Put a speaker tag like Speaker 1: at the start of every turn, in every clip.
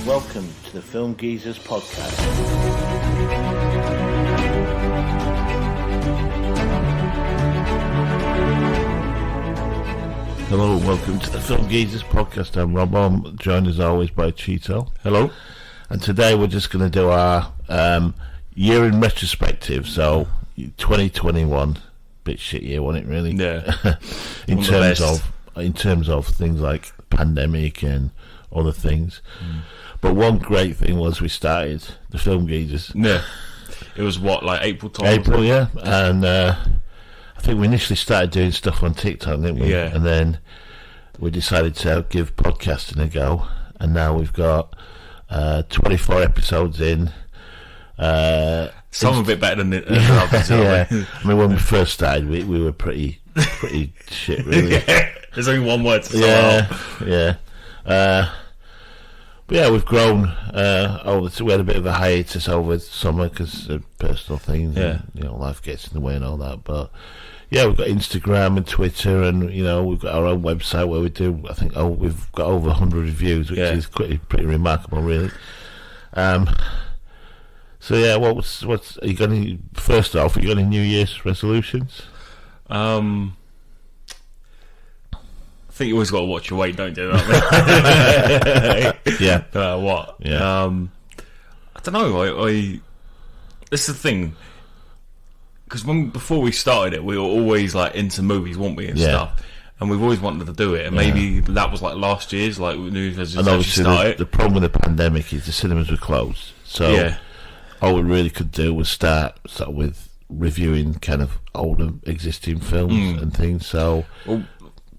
Speaker 1: Welcome to the Film Geezers podcast. Hello, welcome to the Film Geezers podcast. I'm Robbo. I'm joined as always by Cheeto.
Speaker 2: Hello.
Speaker 1: And today we're just going to do our year in retrospective. So 2021, bit shit year, wasn't it? Really?
Speaker 2: Yeah.
Speaker 1: in terms of things like pandemic and other things. But one great thing was we started the Film Geezers.
Speaker 2: Yeah. It was what, like April time?
Speaker 1: April, yeah. And I think we initially started doing stuff on TikTok, didn't we?
Speaker 2: Yeah.
Speaker 1: And then we decided to give podcasting a go. And now we've got 24 episodes in.
Speaker 2: Some a bit better than others.
Speaker 1: Yeah. I mean, when we first started, we were pretty shit, really.
Speaker 2: Yeah. There's only one word to sum
Speaker 1: Yeah, yeah. But yeah, we've grown we had a bit of a hiatus over summer because of personal things.
Speaker 2: Yeah.
Speaker 1: And, life gets in the way and all that. But yeah, we've got Instagram and Twitter, and we've got our own website where we do. I think we've got over 100 reviews, which is pretty remarkable, really. So yeah, what's are you got any? First off, you got any New Year's resolutions?
Speaker 2: I think you always got to watch your weight, don't you?
Speaker 1: Yeah.
Speaker 2: What?
Speaker 1: Yeah.
Speaker 2: I don't know. This is the thing. Because before we started it, we were always like into movies, weren't we, and stuff. And we've always wanted to do it. And maybe that was like last year's, like New Year's resolution.
Speaker 1: And obviously the problem with the pandemic is the cinemas were closed. So all we really could do was start with reviewing kind of older existing films and things. So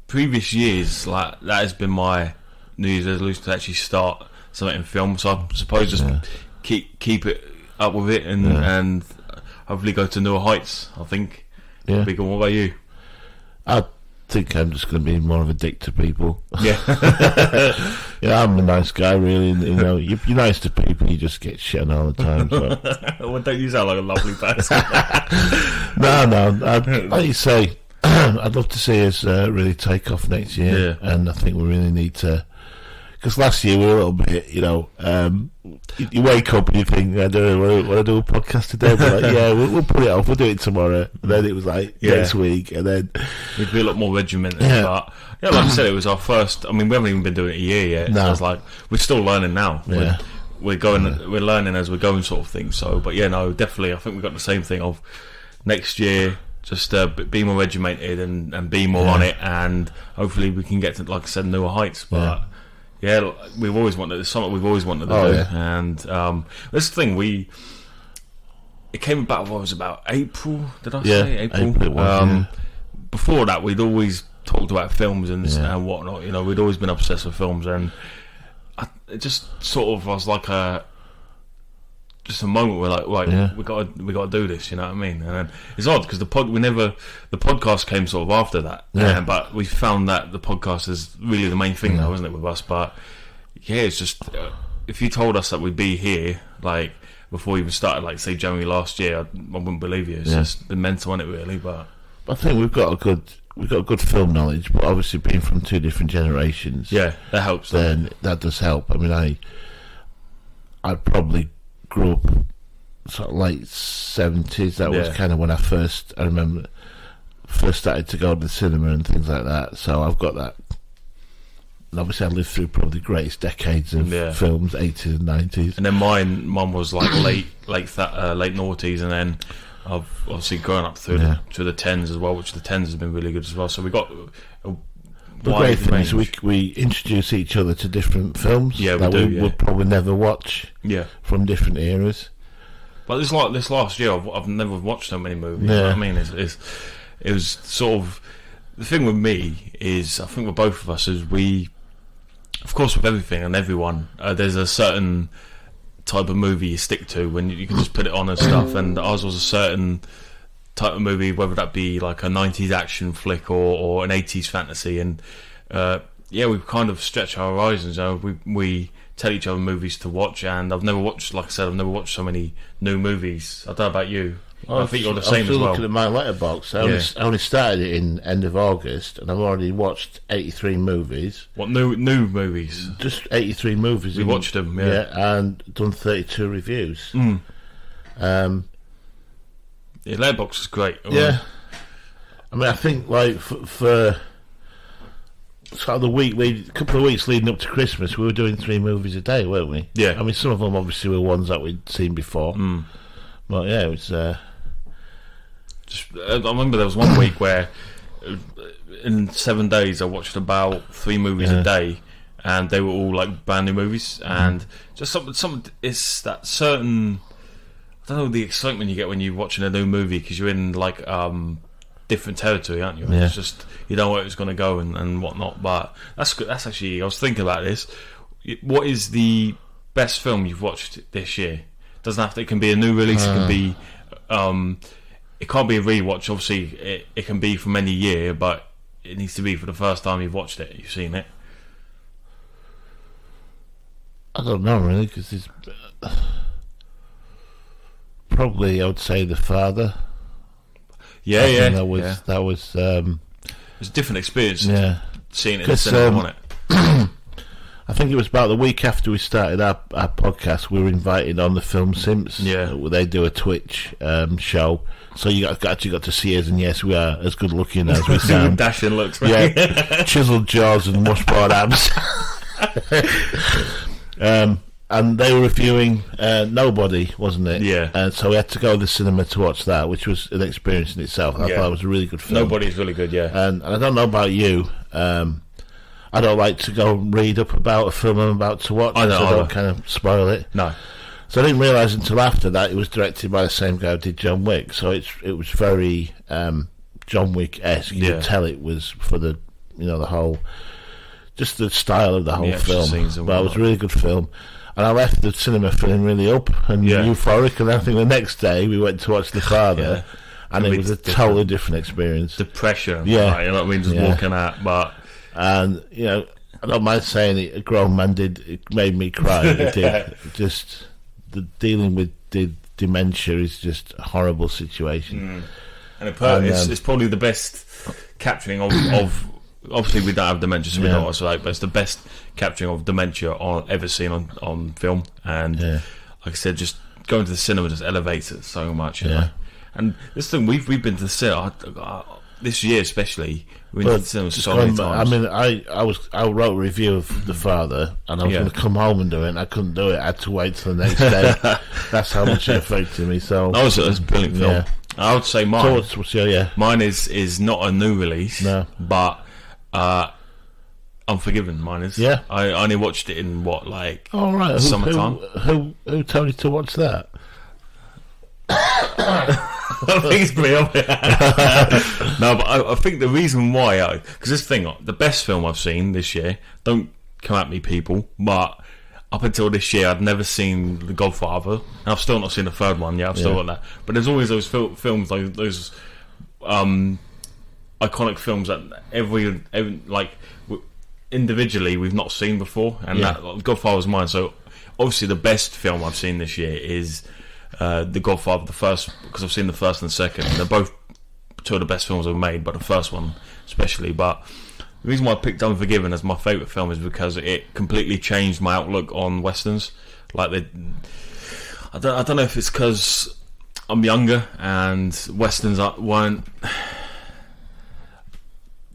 Speaker 2: previous years, like that has been my New Year's resolution to actually start something in film. So I suppose just keep it up with it and hopefully go to newer heights. I think.
Speaker 1: Yeah.
Speaker 2: Big one. What about you?
Speaker 1: I think I'm just going to be more of a dick to people.
Speaker 2: Yeah.
Speaker 1: I'm a nice guy, really. And, you're nice to people. You just get shit on all the time. So.
Speaker 2: Well, don't you sound like a lovely person?
Speaker 1: No. Like you say, I'd love to see us really take off next year, and I think we really need to. Because last year we were a little bit, you wake up and you think, I don't know, want to do a podcast today? But like, we'll put it off. We'll do it tomorrow. And then it was like next week, and then
Speaker 2: we'd be a lot more regimented. But like I said, it was our first. I mean, we haven't even been doing it a year yet. No. So it's like we're still learning now.
Speaker 1: Yeah.
Speaker 2: We're learning as we're going, sort of thing. So, but definitely, I think we got the same thing of next year. Just be more regimented and be more on it, and hopefully we can get to, like I said, newer heights. But we've always wanted. It's something we've always wanted to do. Yeah. And this thing it came about. What was about April? Did I say April?
Speaker 1: April it was,
Speaker 2: Before that, we'd always talked about films and whatnot. We'd always been obsessed with films, and it just sort of was like just a moment where we got to do this, you know what I mean? And then it's odd because the podcast came sort of after that, but we found that the podcast is really the main thing now, isn't it, with us? But it's just if you told us that we'd be here like before we even started, like say January last year, I wouldn't believe you. It's just been mental, isn't it, really? But
Speaker 1: I think we've got a good film knowledge, but obviously being from two different generations,
Speaker 2: that helps.
Speaker 1: Then that does help. I mean, I probably grew up sort of late 70s. That was kind of when I remember first started to go to the cinema and things like that. So I've got that. And obviously I lived through probably the greatest decades of films, 80s and 90s.
Speaker 2: And then mine was like late noughties, and then I've obviously grown up through the tens as well, which the tens has been really good as well. So we got
Speaker 1: the great thing is we introduce each other to different films that we would probably never watch from different eras.
Speaker 2: But this last year, I've never watched so many movies. You know what I mean? It was sort of the thing with me is I think with both of us is of course with everything and everyone, there's a certain type of movie you stick to when you can just put it on and stuff. And ours was a certain type of movie, whether that be like a 90s action flick or an 80s fantasy, and we kind of stretch our horizons. We tell each other movies to watch, and I've never watched so many new movies. I don't know about you. I think you're the same as well.
Speaker 1: I'm still looking at my letterbox. I only started it in end of August, and I've already watched 83 movies.
Speaker 2: What new movies?
Speaker 1: Just 83 movies.
Speaker 2: We watched them,
Speaker 1: and done 32 reviews.
Speaker 2: The letterbox is great.
Speaker 1: Yeah, I mean, I think like for sort of a couple of weeks leading up to Christmas, we were doing 3 movies a day, weren't we?
Speaker 2: Yeah.
Speaker 1: I mean, some of them obviously were ones that we'd seen before. But yeah, it was.
Speaker 2: I remember there was one week where in 7 days I watched about 3 movies a day, and they were all like brand new movies, and just some it's that certain, I don't know, the excitement you get when you're watching a new movie because you're in like different territory, aren't you?
Speaker 1: Yeah.
Speaker 2: It's just you know where it's going to go and whatnot. But that's good. That's actually, I was thinking about this. What is the best film you've watched this year? Doesn't have to. It can be a new release. It can be. It can't be a rewatch. Obviously, it can be from any year, but it needs to be for the first time you've watched it. You've seen it.
Speaker 1: I don't know really, because it's probably, I would say, The Father.
Speaker 2: Yeah.
Speaker 1: That was.
Speaker 2: It's a different experience.
Speaker 1: Yeah,
Speaker 2: seeing it in the cinema, wasn't it?
Speaker 1: I think it was about the week after we started our podcast. We were invited on the Film Simps.
Speaker 2: Yeah,
Speaker 1: they do a Twitch show, so you actually got to see us. And yes, we are as good looking as we sound.
Speaker 2: Dashing looks, right?
Speaker 1: Yeah, chiseled jaws and washboard abs. And they were reviewing Nobody, wasn't it?
Speaker 2: Yeah.
Speaker 1: And so we had to go to the cinema to watch that, which was an experience in itself. I thought it was a really good film.
Speaker 2: Nobody's really good, yeah.
Speaker 1: And I don't know about you. I don't like to go and read up about a film I'm about to watch. I don't kind of spoil it.
Speaker 2: No.
Speaker 1: So I didn't realise until after that it was directed by the same guy who did John Wick. So it was very John Wick-esque. You could tell it was for the the whole, just the style of the whole film. But it was a really good film. And I left the cinema feeling really up and euphoric. And I think the next day we went to watch The Father, and it was a totally different experience.
Speaker 2: Depression, right, you know what I mean? Just walking out, but.
Speaker 1: And I don't mind saying it. A grown man did. It made me cry. It did. Just dealing with dementia is just a horrible situation.
Speaker 2: And it's probably the best capturing of. Obviously, we don't have dementia, so we don't watch it. But it's the best capturing of dementia ever seen on film. And like I said, just going to the cinema just elevates it so much. You know? And this thing, we've been to the cinema this year, especially. We went to the cinema so many times.
Speaker 1: I mean, I wrote a review of The Father, and I was going to come home and do it, and I couldn't do it. I had to wait till the next day. That's how much it affected me. So
Speaker 2: that was a brilliant film. I would say mine. Mine is not a new release, but Unforgiven. Mine is. Yeah. I only watched it in summertime.
Speaker 1: Who told you to watch that?
Speaker 2: I think it's pretty obvious. No, but I think the reason why, because this thing, the best film I've seen this year, don't come at me, people, but up until this year, I'd never seen The Godfather, and I've still not seen the third one. I've still got that. But there's always those films, like those iconic films that every individually we've not seen before, and that Godfather's mine. So obviously, the best film I've seen this year is. The Godfather, the first, because I've seen the first and the second, and they're both two of the best films I've made, but the first one especially. But the reason why I picked Unforgiven as my favourite film is because it completely changed my outlook on westerns. Like I don't know if it's because I'm younger and westerns weren't.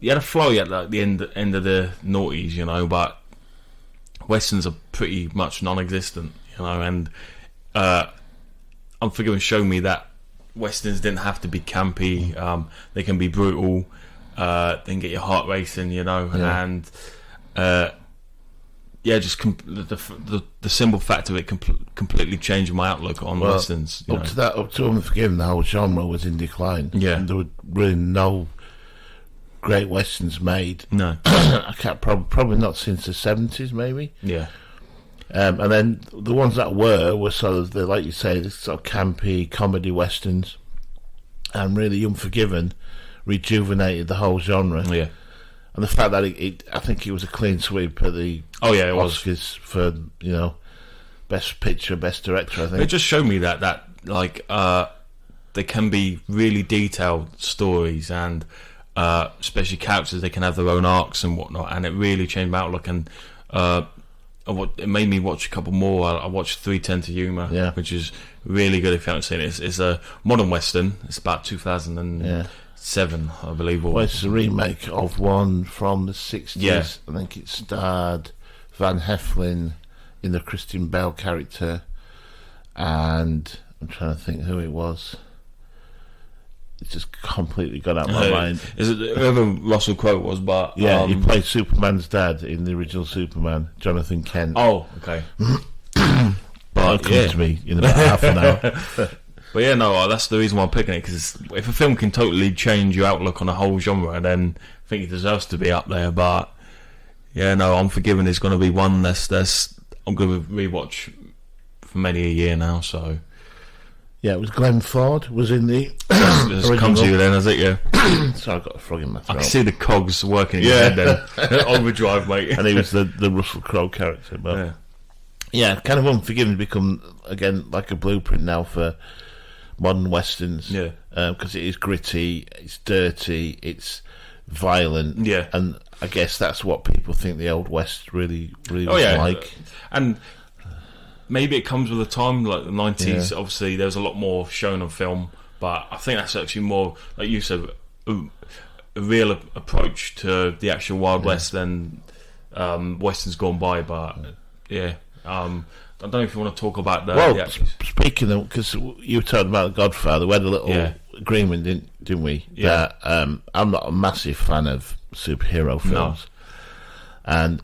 Speaker 2: You had a flow at like the end of the noughties, but westerns are pretty much non-existent, and. Unforgiven showed me that westerns didn't have to be campy. They can be brutal. They can get your heart racing, and just the simple fact of it completely changed my outlook on westerns.
Speaker 1: Up to Unforgiven, the whole genre was in decline. Yeah, and there were really no great westerns made. No, I can't probably not since the 70s, maybe. Yeah. And then the ones that were sort of, like you say, this sort of campy comedy westerns, and really Unforgiven rejuvenated the whole genre. Yeah, and the fact that I think it was a clean sweep at the Oscars for best picture, best director. I think
Speaker 2: it just showed me that they can be really detailed stories, and especially characters, they can have their own arcs and whatnot, and it really changed my outlook. And it made me watch a couple more. I watched 310 to Yuma, which is really good if you haven't seen it. It's a modern western. It's about 2007, I believe.
Speaker 1: Well, it's a remake of one from the 60s.
Speaker 2: Yeah.
Speaker 1: I think it starred Van Heflin in the Christian Bale character, and I'm trying to think who it was. It's just completely gone out of my mind.
Speaker 2: Is it whoever Russell Crowe was? But
Speaker 1: he played Superman's dad in the original Superman, Jonathan Kent.
Speaker 2: Oh, okay.
Speaker 1: But it'll come to me in about half an hour.
Speaker 2: But yeah, no, that's the reason why I'm picking it, because if a film can totally change your outlook on a whole genre, then I think it deserves to be up there. But yeah, no, Unforgiven is going to be one that's I'm going to rewatch for many a year now. So
Speaker 1: yeah, it was Glenn Ford was in the
Speaker 2: it comes to you then, has it? Yeah.
Speaker 1: So I've got a frog in my throat.
Speaker 2: I can see the cogs working in your head then. Overdrive, mate.
Speaker 1: And he was the Russell Crowe character. But yeah, kind of Unforgiven become again like a blueprint now for modern westerns.
Speaker 2: Yeah.
Speaker 1: Because it is gritty, it's dirty, it's violent.
Speaker 2: Yeah.
Speaker 1: And I guess that's what people think the Old West really was like.
Speaker 2: And maybe it comes with the time, like the 90s. Obviously, there was a lot more shown on film, but I think that's actually more, like you said, a real approach to the actual Wild West than westerns gone by. But I don't know if you want to talk about that.
Speaker 1: Well, speaking of, because you were talking about The Godfather, we had a little agreement, didn't we?
Speaker 2: Yeah.
Speaker 1: That I'm not a massive fan of superhero films, and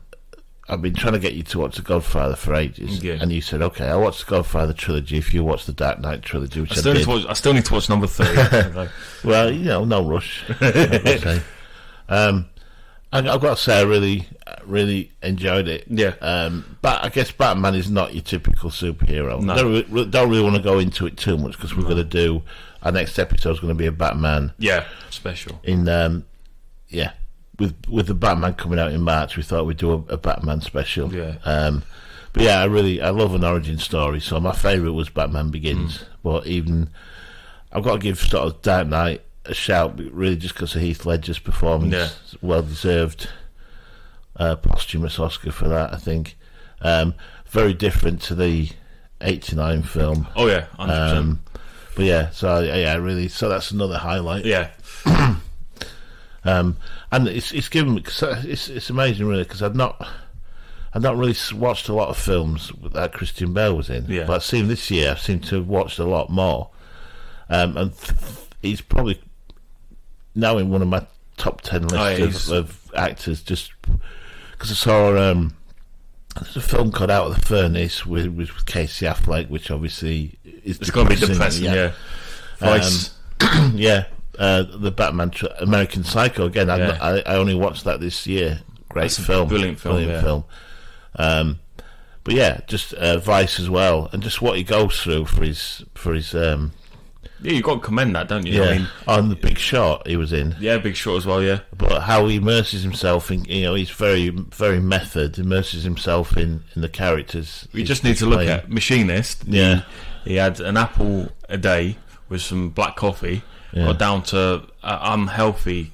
Speaker 1: I've been trying to get you to watch The Godfather for ages, and you said, "Okay, I'll watch The Godfather trilogy if you watch the Dark Knight trilogy." Which
Speaker 2: I still need to watch number 3.
Speaker 1: Well, no rush. I've got to say, I really enjoyed it.
Speaker 2: Yeah.
Speaker 1: But I guess Batman is not your typical superhero.
Speaker 2: No.
Speaker 1: Don't really want to go into it too much, because we're going to do our next episode is going to be a Batman.
Speaker 2: Yeah, special.
Speaker 1: In with the Batman coming out in March, we thought we'd do a Batman special.
Speaker 2: Yeah.
Speaker 1: But yeah, I love an origin story. So my favourite was Batman Begins. But even I've got to give sort of Dark Knight a shout, really, just because of Heath Ledger's performance.
Speaker 2: Yeah.
Speaker 1: Well deserved posthumous Oscar for that, I think. Very different to the 89 film.
Speaker 2: Oh yeah, 100%.
Speaker 1: But yeah, so really, so that's another highlight.
Speaker 2: Yeah.
Speaker 1: And it's given me, cause it's amazing, really, because I've not really watched a lot of films that Christian Bale was in.
Speaker 2: Yeah.
Speaker 1: But I've seen this year, I seem to have watched a lot more. And he's probably now in one of my top 10 lists of actors, just because I saw there's a film called Out of the Furnace with Casey Affleck, which obviously is
Speaker 2: going to be depressing. Yeah.
Speaker 1: The Batman American Psycho again. I only watched that this year. Great film,
Speaker 2: brilliant film.
Speaker 1: But yeah, just Vice as well, and just what he goes through for his.
Speaker 2: Yeah, you've got to commend that, don't you?
Speaker 1: Yeah,
Speaker 2: I mean,
Speaker 1: on The Big Short he was in.
Speaker 2: Yeah, Big Short as well, yeah.
Speaker 1: But how he immerses himself in, he's very, very method, immerses himself in the characters.
Speaker 2: You just need to look at Machinist.
Speaker 1: Yeah.
Speaker 2: He had an apple a day with some black coffee, got down to unhealthy.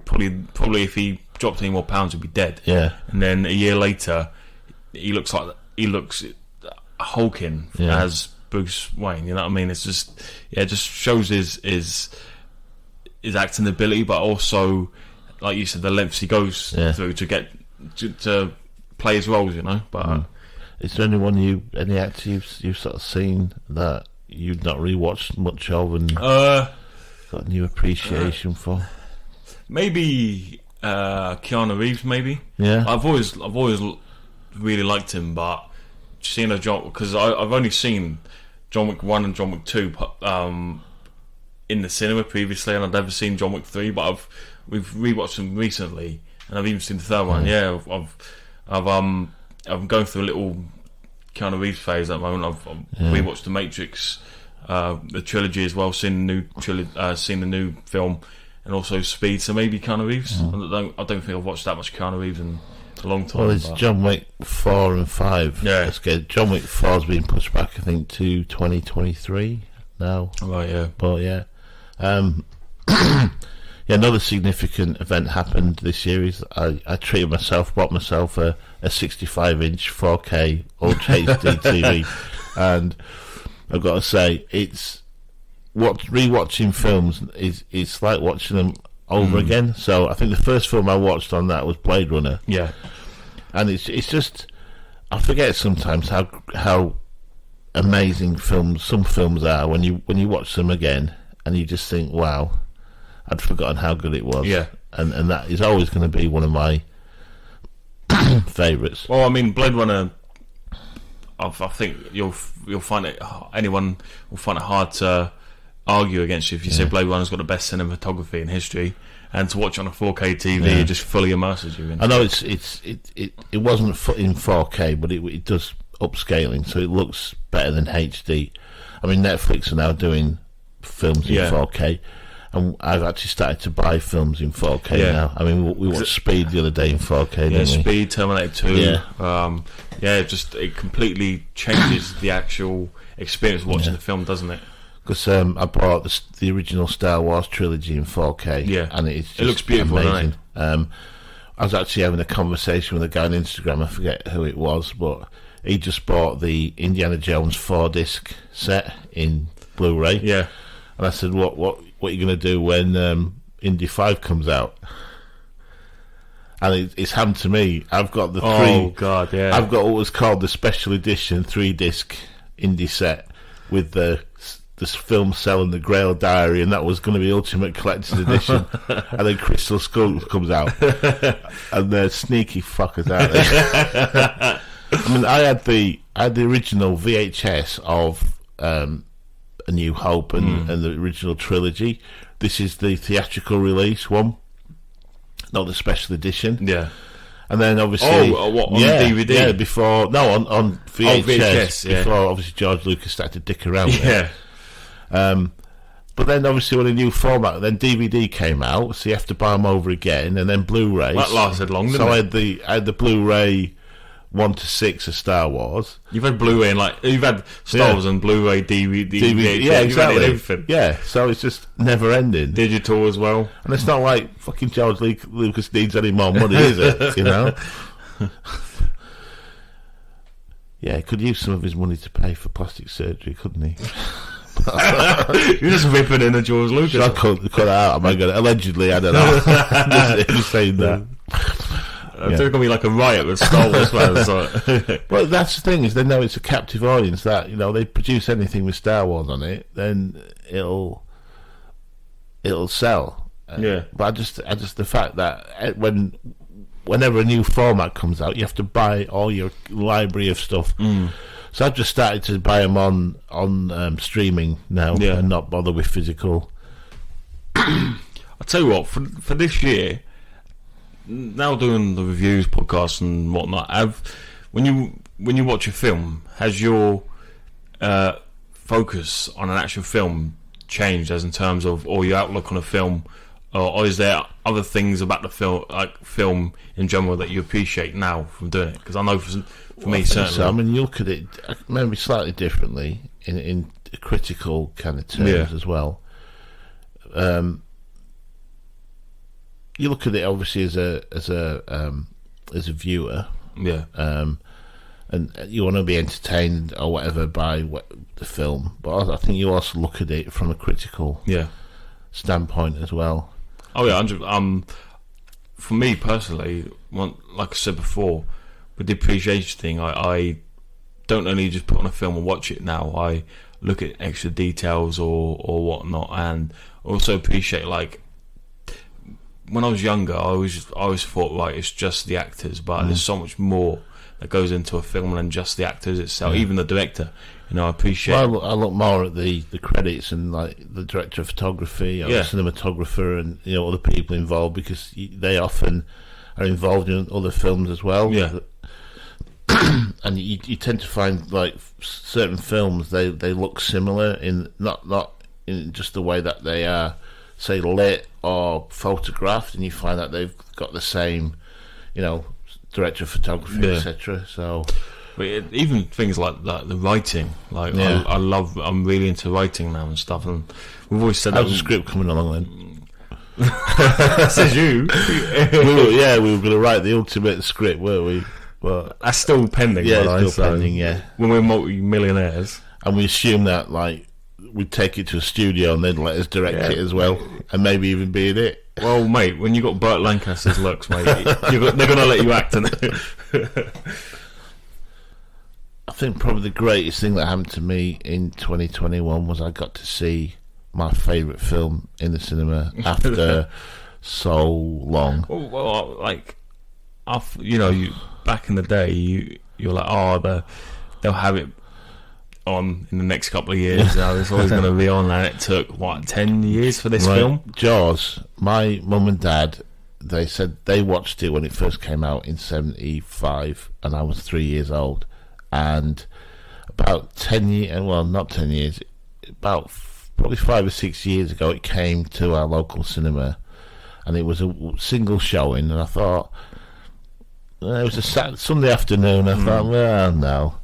Speaker 2: Probably if he dropped any more pounds, he'd be dead.
Speaker 1: Yeah.
Speaker 2: And then a year later, he looks hulking as Bruce Wayne. You know what I mean? It's just it just shows his acting ability, but also, like you said, the lengths he goes through to get to play his roles. You know, but
Speaker 1: is there any actor you've sort of seen that you've not really watched much of and got a new appreciation for?
Speaker 2: Maybe Keanu Reeves. Maybe.
Speaker 1: Yeah.
Speaker 2: I've always really liked him, but seeing because I've only seen John Wick 1 and John Wick 2 in the cinema previously, and I've never seen John Wick 3, but we've rewatched them recently, and I've even seen the third one. Yeah, I'm going through a little Keanu Reeves phase at the moment. I've rewatched The Matrix, the trilogy as well, seen the new film, and also Speed. So maybe Keanu Reeves. I don't think I've watched that much Keanu Reeves in a long time.
Speaker 1: Well, it's John Wick 4 and 5.
Speaker 2: Yeah.
Speaker 1: That's good. John Wick 4's been pushed back, I think, to 2023. now.
Speaker 2: Right, yeah.
Speaker 1: But yeah. Yeah, another significant event happened this year is I bought myself a 65-inch 4K Ultra HD TV, and I've got to say, rewatching films it's like watching them over again. So I think the first film I watched on that was Blade Runner.
Speaker 2: Yeah,
Speaker 1: and it's just, I forget sometimes how amazing some films are when you watch them again, and you just think, wow, I'd forgotten how good it was.
Speaker 2: Yeah, and
Speaker 1: that is always going to be one of my favourites.
Speaker 2: Well, I mean, Blade Runner, I think you'll find it. Anyone will find it hard to argue against you if you say Blade Runner's got the best cinematography in history, and to watch on a 4K TV, it just fully immerses you in.
Speaker 1: I know it wasn't in 4K, but it does upscaling, so it looks better than HD. I mean, Netflix are now doing films in 4K, and I've actually started to buy films in 4K now. I mean, we watched Speed the other day in 4K, didn't we?
Speaker 2: Speed, Terminator 2. It completely changes the actual experience of watching the film, doesn't it?
Speaker 1: Because I bought the original Star Wars trilogy in 4K, and it
Speaker 2: looks beautiful,
Speaker 1: amazing.
Speaker 2: Doesn't it?
Speaker 1: I was actually having a conversation with a guy on Instagram, I forget who it was, but he just bought the Indiana Jones 4-disc set in Blu-ray.
Speaker 2: Yeah.
Speaker 1: And I said, what are you going to do when Indy 5 comes out? And it's happened to me. I've got the
Speaker 2: Oh, God, yeah.
Speaker 1: I've got what was called the special edition 3-disc Indy set with this film selling the Grail Diary, and that was going to be Ultimate Collector's Edition. And then Crystal Skull comes out, and they're sneaky fuckers out there. I mean, I had the original VHS of A New Hope and the original trilogy. This is the theatrical release one, not the special edition.
Speaker 2: Yeah.
Speaker 1: And then obviously,
Speaker 2: on DVD?
Speaker 1: Yeah, before on VHS,
Speaker 2: VHS,
Speaker 1: before obviously George Lucas started to dick around with it. But then obviously when a new format, then DVD came out, so you have to buy them over again, and then Blu-ray.
Speaker 2: That lasted long, didn't
Speaker 1: it? I had the Blu-ray 1 to 6 of Star Wars.
Speaker 2: You've had Blu-ray and you've had Star Wars and Blu-ray, DVD.
Speaker 1: Yeah, exactly.
Speaker 2: Everything.
Speaker 1: Yeah, so it's just never ending.
Speaker 2: Digital as well.
Speaker 1: And it's not like fucking George Lucas needs any more money, is it? You know. Yeah, he could use some of his money to pay for plastic surgery, couldn't he?
Speaker 2: You're just ripping in a George Lucas.
Speaker 1: I cut out. Am I going to allegedly? I don't know. just saying that.
Speaker 2: There's going to be like a riot with Star Wars fans.
Speaker 1: Well, that's the thing, is they know it's a captive audience. That, you know, they produce anything with Star Wars on it, then it'll sell.
Speaker 2: Yeah.
Speaker 1: But I just the fact that whenever a new format comes out, you have to buy all your library of stuff. So I've just started to buy them on streaming now, and not bother with physical.
Speaker 2: I'll tell you what, for this year, now doing the reviews, podcasts and whatnot, when you watch a film, has your focus on an actual film changed, as in terms of, or your outlook on a film, or is there other things about the film, like film in general, that you appreciate now from doing it? Because I know for me, certainly. So.
Speaker 1: I mean, you look at it maybe slightly differently in critical kind of terms as well. You look at it obviously as a viewer, and you want to be entertained or whatever by the film, but I think you also look at it from a critical standpoint as well.
Speaker 2: Oh yeah, for me personally, like I said before, with the appreciation thing, I don't only just put on a film and watch it now. I look at extra details or whatnot, and also appreciate, like, when I was younger, I always thought, like, it's just the actors, but there's so much more that goes into a film than just the actors itself, even the director. You know, I appreciate.
Speaker 1: Well, I look more at the credits and, like, the director of photography or the cinematographer and, you know, other people involved, because they often are involved in other films as well.
Speaker 2: Yeah.
Speaker 1: And you tend to find, like, certain films, they look similar in not in just the way that they are, say, lit or photographed, and you find that they've got the same, you know, director of photography, etc. So
Speaker 2: Even things like the writing, like I'm really into writing now and stuff, and we've always said
Speaker 1: how's the script coming along then?
Speaker 2: Says you.
Speaker 1: we were going to write the ultimate script, weren't we? But
Speaker 2: that's still pending.
Speaker 1: Yeah, it's still pending. Yeah,
Speaker 2: when we're multi-millionaires,
Speaker 1: and we assume that like we'd take it to a studio and they'd let us direct it as well, and maybe even be in it.
Speaker 2: Well, mate, when you got Burt Lancaster's looks, mate, they're going to let you act in it.
Speaker 1: I think probably the greatest thing that happened to me in 2021 was I got to see my favourite film in the cinema after so long.
Speaker 2: Well, like, you back in the day, you're like, they'll have it on in the next couple of years. It's always going to be on, and it took 10 years for this film.
Speaker 1: Jaws. My mum and dad, they said they watched it when it first came out in '75, and I was 3 years old. And about 10 years, well, not 10 years, about probably 5 or 6 years ago, it came to our local cinema, and it was a single showing, and I thought, it was a Sunday afternoon, I thought, well, no,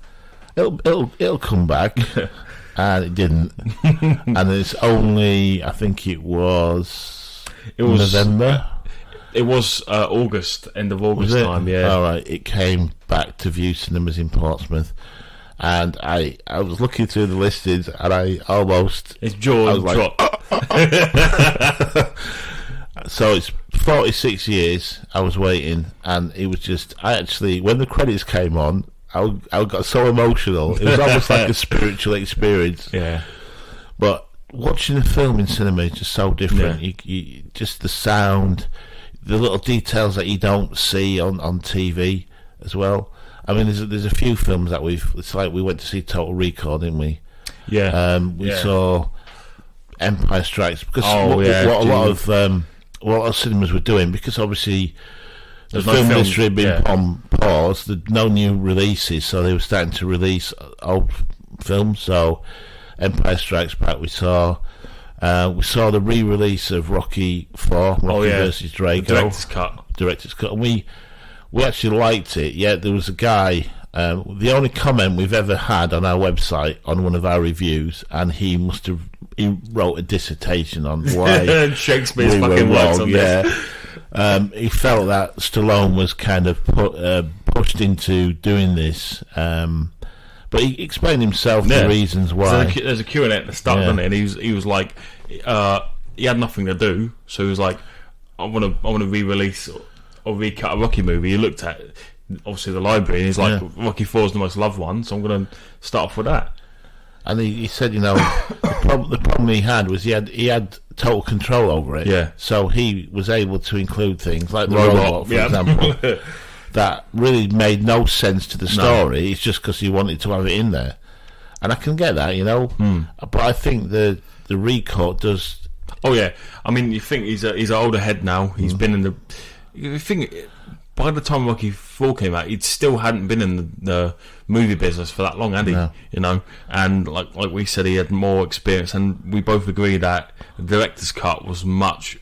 Speaker 1: it'll come back, and it didn't. And it's only, I think it was November.
Speaker 2: It was August, end of August time, yeah.
Speaker 1: All right, it came back to View Cinemas in Portsmouth, and I was looking through the listings, and I almost...
Speaker 2: His jaw dropped.
Speaker 1: So it's 46 years I was waiting, and it was just... when the credits came on, I got so emotional. It was almost like a spiritual experience.
Speaker 2: Yeah.
Speaker 1: But watching a film in cinema is just so different.
Speaker 2: Yeah.
Speaker 1: You just the sound... the little details that you don't see on TV as well. I mean, there's a few films that it's like we went to see Total Recall, didn't we?
Speaker 2: Yeah.
Speaker 1: We saw Empire Strikes, because what a lot of cinemas were doing, because obviously the film industry had been on pause, there's no new releases, so they were starting to release old films. So Empire Strikes Back, we saw the re-release of Rocky 4, Rocky versus Drago, director's cut, and we actually liked it. Yeah, there was a guy. The only comment we've ever had on our website on one of our reviews, and he wrote a dissertation on why
Speaker 2: Shakespeare's
Speaker 1: fucking
Speaker 2: works on this.
Speaker 1: He felt that Stallone was kind of pushed into doing this. But he explained himself the reasons why.
Speaker 2: So there's a Q&A at the start, doesn't it? And he was like, he had nothing to do, so he was like, I want to re-release or recut a Rocky movie. He looked at obviously the library, and he's like, Rocky 4 is the most loved one, so I'm going to start off with that. And
Speaker 1: he said, the problem he had was he had total control over it.
Speaker 2: Yeah.
Speaker 1: So he was able to include things like the robot, for example. That really made no sense to the story. No. It's just because he wanted to have it in there, and I can get that, But I think the recut does.
Speaker 2: Oh yeah, I mean, you think he's an older head now. He's been in the. You think by the time Rocky 4 came out, he still hadn't been in the movie business for that long, had he? No. And like we said, he had more experience, and we both agree that the director's cut was much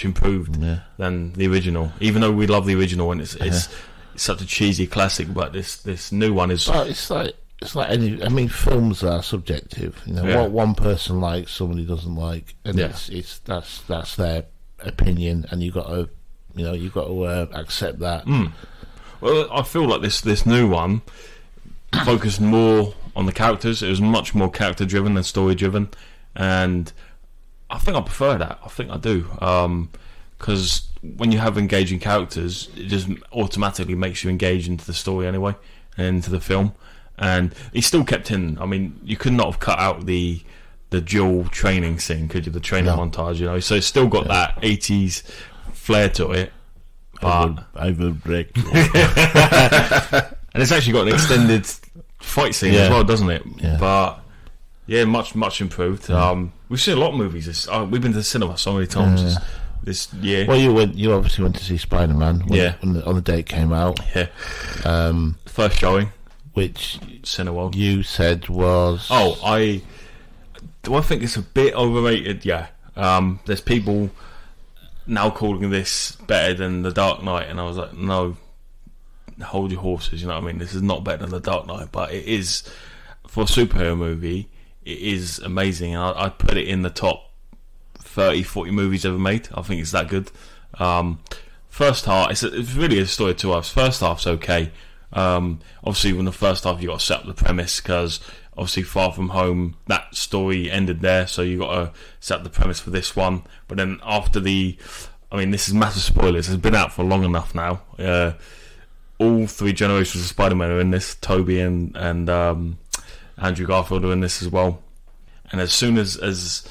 Speaker 2: improved than the original. Even though we love the original, and it's such a cheesy classic, but this new one is.
Speaker 1: Well, it's like any. I mean, films are subjective. What one person likes, somebody doesn't like, and that's their opinion, and you got to accept that.
Speaker 2: Well, I feel like this new one focused more on the characters. It was much more character driven than story driven, and I think I prefer that. I think I do, because when you have engaging characters, it just automatically makes you engage into the story anyway, and into the film. And he still kept in. I mean, you could not have cut out the dual training scene, could you? The training montage, So it's still got that 80s flair to it. But
Speaker 1: and
Speaker 2: it's actually got an extended fight scene as well, doesn't it?
Speaker 1: Yeah.
Speaker 2: But much improved. We've seen a lot of movies. We've been to the cinema so many times this year.
Speaker 1: Well, you obviously went to see Spiderman on the day it came out.
Speaker 2: Yeah. First showing,
Speaker 1: which
Speaker 2: Cineworld.
Speaker 1: You said was.
Speaker 2: I think it's a bit overrated. Yeah. There's people now calling this better than The Dark Knight, and I was like, no, hold your horses. You know what I mean? This is not better than The Dark Knight, but it is, for a superhero movie, it is amazing. And I'd put it in the top 30, 40 movies ever made. I think it's that good. First half, it's really a story of 2 halves. First half's okay. Obviously, when the first half, you got to set up the premise, because obviously Far From Home, that story ended there, so you got to set up the premise for this one. But then after this is massive spoilers. It's been out for long enough now. All 3 generations of Spider-Man are in this. Tobey and Andrew Garfield are in this as well. And as soon as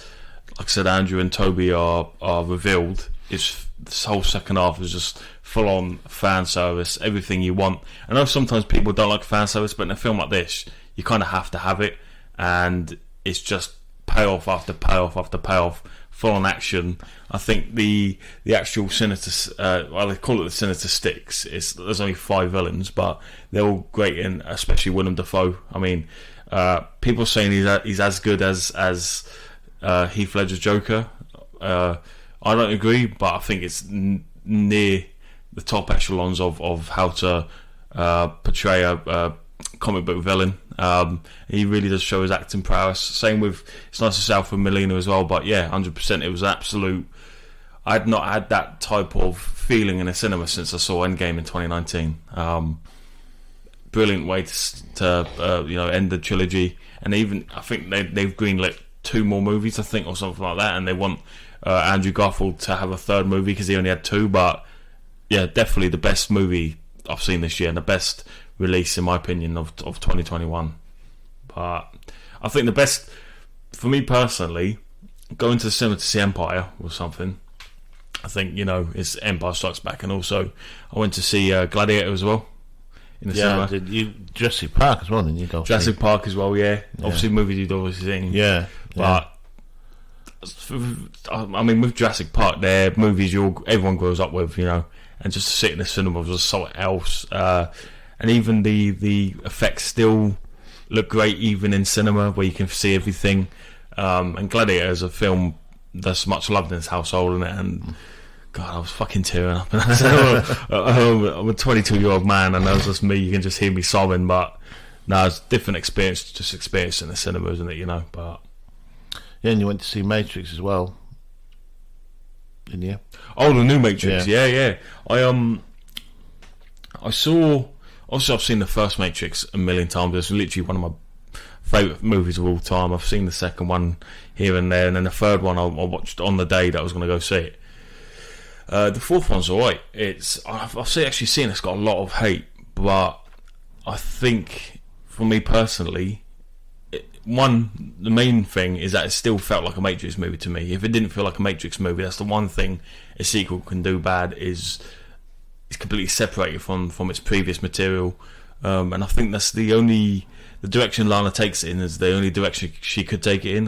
Speaker 2: like I said, Andrew and Tobey are revealed, this whole second half is just full on fan service, everything you want. I know sometimes people don't like fan service, but in a film like this, you kind of have to have it, and it's just payoff after payoff after payoff, full on action. I think the actual Sinister, they call it the Sinister Six. There's only 5 villains, but they're all great, in especially Willem Dafoe. I mean, people saying he's as good as Heath Ledger's Joker. I don't agree, but I think it's near the top echelons of how to portray a comic book villain. He really does show his acting prowess. Same with, it's nice to see Alfred Molina as well, but yeah, 100%, it was absolute. I'd not had that type of feeling in a cinema since I saw Endgame in 2019. Brilliant way to end the trilogy, and even I think they've greenlit 2 more movies, I think, or something like that, and they want Andrew Garfield to have a 3rd movie because he only had 2. But yeah, definitely the best movie I've seen this year, and the best release, in my opinion, of 2021. But I think the best, for me personally, going to the cinema to see Empire was something. I think, it's Empire Strikes Back, and also I went to see Gladiator as well in the cinema.
Speaker 1: Did you Jurassic Park as well? Didn't you go?
Speaker 2: Jurassic Park as well, yeah. Obviously, movies you'd always seen.
Speaker 1: Yeah,
Speaker 2: but I mean, with Jurassic Park, they're movies everyone grows up with, and just to sit in the cinema was something else. And even the effects still look great, even in cinema where you can see everything. And Gladiator is a film that's much loved in this household, isn't it? And God, I was fucking tearing up. I'm a 22-year-old man, and that was just me. You can just hear me sobbing, but no, it's a different experience, just experiencing the cinema, isn't it? But
Speaker 1: yeah, and you went to see Matrix as well, didn't you?
Speaker 2: Oh, the new Matrix, yeah. I saw. Obviously, I've seen the first Matrix a million times. It's literally one of my favourite movies of all time. I've seen the second one here and there, and then the third one I watched on the day that I was going to go see it. The fourth one's alright. I've actually seen it's got a lot of hate, but I think, for me personally, the main thing is that it still felt like a Matrix movie to me. If it didn't feel like a Matrix movie, that's the one thing a sequel can do bad, is it's completely separated from its previous material. And I think that's the direction Lana takes it in is the only direction she could take it in.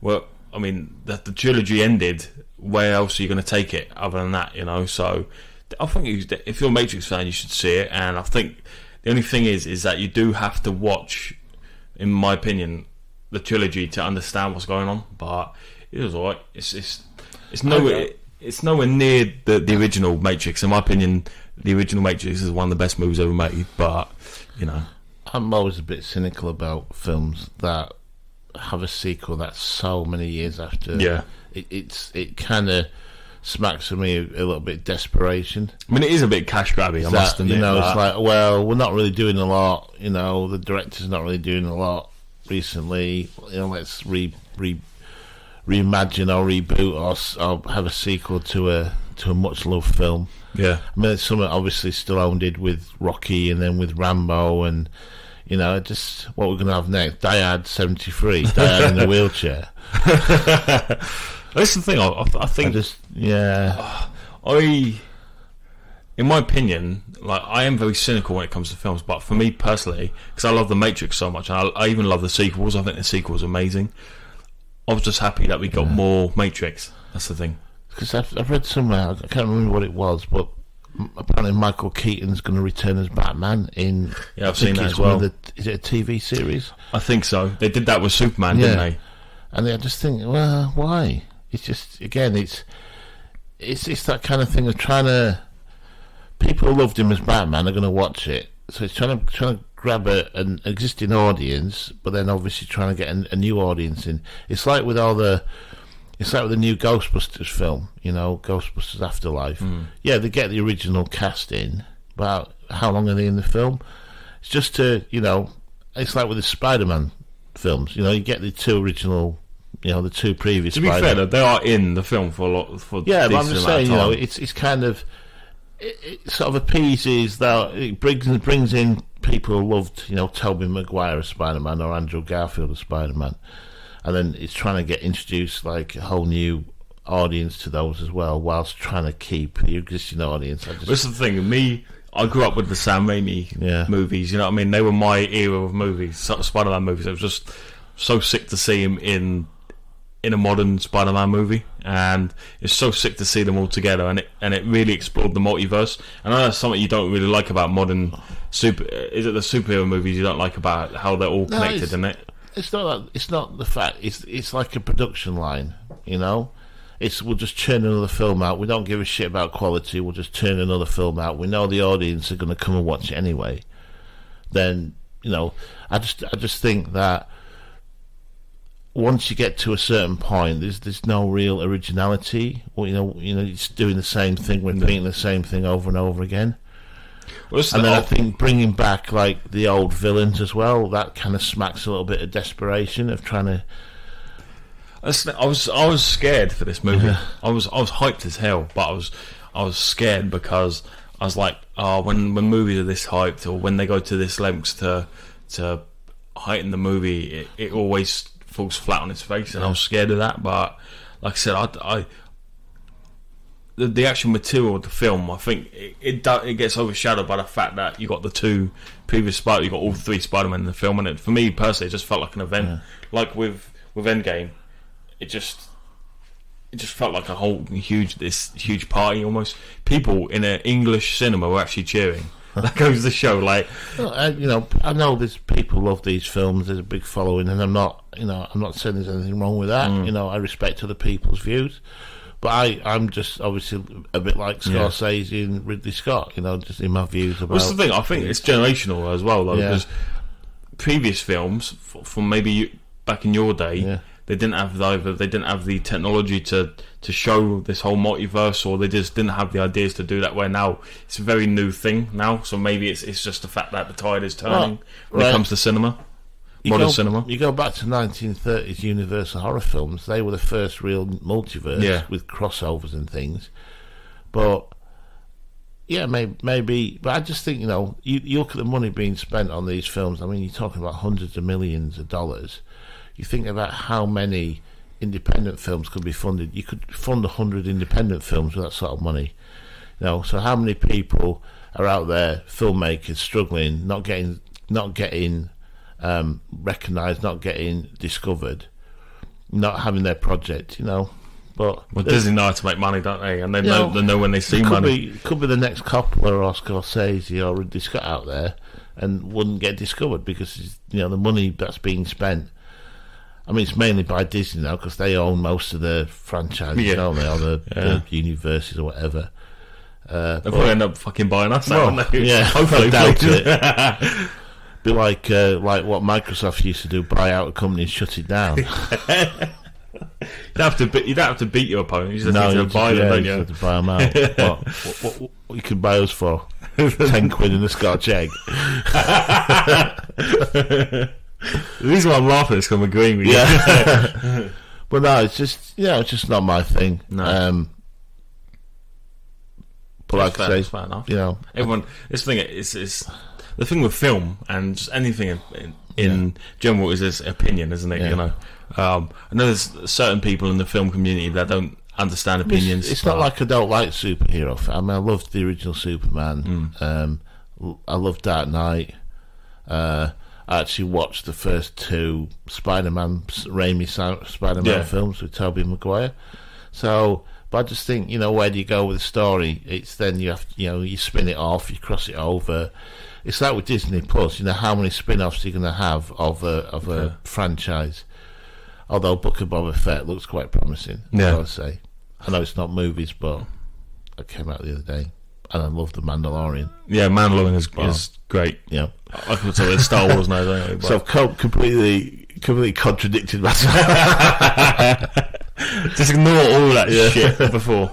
Speaker 2: The trilogy ended. Where else are you going to take it other than that? So I think if you're a Matrix fan, you should see it. And I think the only thing is that you do have to watch, in my opinion, the trilogy to understand what's going on. But it was alright. It's nowhere near the original Matrix. In my opinion, the original Matrix is one of the best movies ever made. But
Speaker 1: I'm always a bit cynical about films that have a sequel that's so many years after.
Speaker 2: Yeah,
Speaker 1: it kind of smacks of me a little bit desperation.
Speaker 2: I mean, it is a bit cash grabby, I must admit.
Speaker 1: It's like, well, we're not really doing a lot. The director's not really doing a lot recently. Let's reimagine or reboot or have a sequel to a much loved film.
Speaker 2: Yeah,
Speaker 1: I mean, it's something obviously Stallone did with Rocky, and then with Rambo, and just what we're going to have next. Die Hard 73, Die Hard in a wheelchair.
Speaker 2: That's the thing. I think. In my opinion, I am very cynical when it comes to films. But for me personally, because I love The Matrix so much, and I even love the sequels. I think the sequels are amazing. I was just happy that we got more Matrix. That's the thing.
Speaker 1: Because I've read somewhere, I can't remember what it was, but apparently Michael Keaton's going to return as Batman in.
Speaker 2: Yeah, I've seen that as well.
Speaker 1: Is it a TV series?
Speaker 2: I think so. They did that with Superman, didn't they?
Speaker 1: And I just think, well, why? It's just, again, it's that kind of thing of trying to people who loved him as Batman are going to watch it. So it's trying to grab an existing audience, but then obviously trying to get a new audience in. It's like with the new Ghostbusters film, Ghostbusters Afterlife. Yeah, they get the original cast in, but how long are they in the film? It's just to, it's like with the Spiderman films. You get the two original, the two previous.
Speaker 2: To be fair, they are in the film for a lot.
Speaker 1: Yeah, but I'm just saying, it's kind of. It sort of appeases that it brings in people who loved, Tobey Maguire as Spider-Man or Andrew Garfield as Spider-Man, and then it's trying to get introduced like a whole new audience to those as well, whilst trying to keep the existing audience.
Speaker 2: That's the thing. I grew up with the Sam Raimi movies. You know what I mean? They were my era of movies, Spider-Man movies. I was just so sick to see him in a modern Spider-Man movie, and it's so sick to see them all together, and it really explored the multiverse. And I know that's something you don't really like about modern is it the superhero movies you don't like about how they're all connected, isn't it?
Speaker 1: It's not the fact. It's like a production line, we'll just churn another film out. We don't give a shit about quality. We'll just churn another film out. We know the audience are going to come and watch it anyway. Then I just think that once you get to a certain point, there's no real originality. It's doing the same thing, repeating the same thing over and over again. And then I think bringing back like the old villains as well, that kind of smacks a little bit of desperation of trying to.
Speaker 2: I was scared for this movie. I was hyped as hell, but I was scared because I was like, when movies are this hyped, or when they go to this lengths to heighten the movie, it always falls flat on its face, and I was scared of that. But like I said, the actual material of the film, I think it gets overshadowed by the fact that you got the two previous you got all three Spider-Men in the film, and it, for me personally, it just felt like an event. Like with Endgame, it just felt like a whole huge party almost. People in an English cinema were actually cheering. That goes to show, like,
Speaker 1: I know there's people love these films. There's a big following, and I'm not saying there's anything wrong with that. I respect other people's views, but I'm just obviously a bit like Scorsese and Ridley Scott. Just in my views about.
Speaker 2: What's the thing? I think it's generational as well, though, because previous films from maybe back in your day. They didn't have the technology to show this whole multiverse, or they just didn't have the ideas to do that. Where now it's a very new thing now, so maybe it's just the fact that the tide is turning when it comes to cinema, modern cinema.
Speaker 1: You go back to 1930s Universal horror films; they were the first real multiverse with crossovers and things. But maybe. But I just think you look at the money being spent on these films. I mean, you're talking about hundreds of millions of dollars. You think about how many independent films could be funded. You could fund 100 independent films with that sort of money. So how many people are out there, filmmakers struggling, not getting recognised, not getting discovered, not having their project, But
Speaker 2: Disney know how to make money, don't they? And they know when they see money.
Speaker 1: It could be the next Coppola or Scorsese or Ridley Scott out there, and wouldn't get discovered because the money that's being spent. I mean, it's mainly by Disney now because they own most of the franchises, don't they, or the universes or whatever.
Speaker 2: They'll probably end up fucking buying us out, won't they?
Speaker 1: Yeah, hopefully. I doubt it. Be like what Microsoft used to do, buy out a company and shut it down.
Speaker 2: You don't have to beat your opponent. You just have to buy them, don't you?
Speaker 1: You have to buy them out. What you can buy us for? 10 quid in a Scotch egg.
Speaker 2: The reason why I'm laughing is because I'm agreeing with you.
Speaker 1: But no, it's just not my thing.
Speaker 2: No.
Speaker 1: But like I say,
Speaker 2: fair enough.
Speaker 1: Everyone.
Speaker 2: This thing is the thing with film and just anything in general is this opinion, isn't it?
Speaker 1: Yeah.
Speaker 2: I know there's certain people in the film community that don't understand opinions.
Speaker 1: It's not like I don't like superhero. I mean, I loved the original Superman. I loved Dark Knight. I actually watched the first two Raimi Spider-Man films with Tobey Maguire. So, but I just think, where do you go with the story? It's then you have, you spin it off, you cross it over. It's like with Disney Plus. How many spin-offs are you going to have of a franchise? Although Book of Boba Fett looks quite promising, I've got to say. I know it's not movies, but it came out the other day. and I love The Mandalorian.
Speaker 2: Yeah, Mandalorian is great.
Speaker 1: Yeah,
Speaker 2: I could say it's Star Wars now, don't I?
Speaker 1: So I've completely contradicted myself.
Speaker 2: Just ignore all that shit before.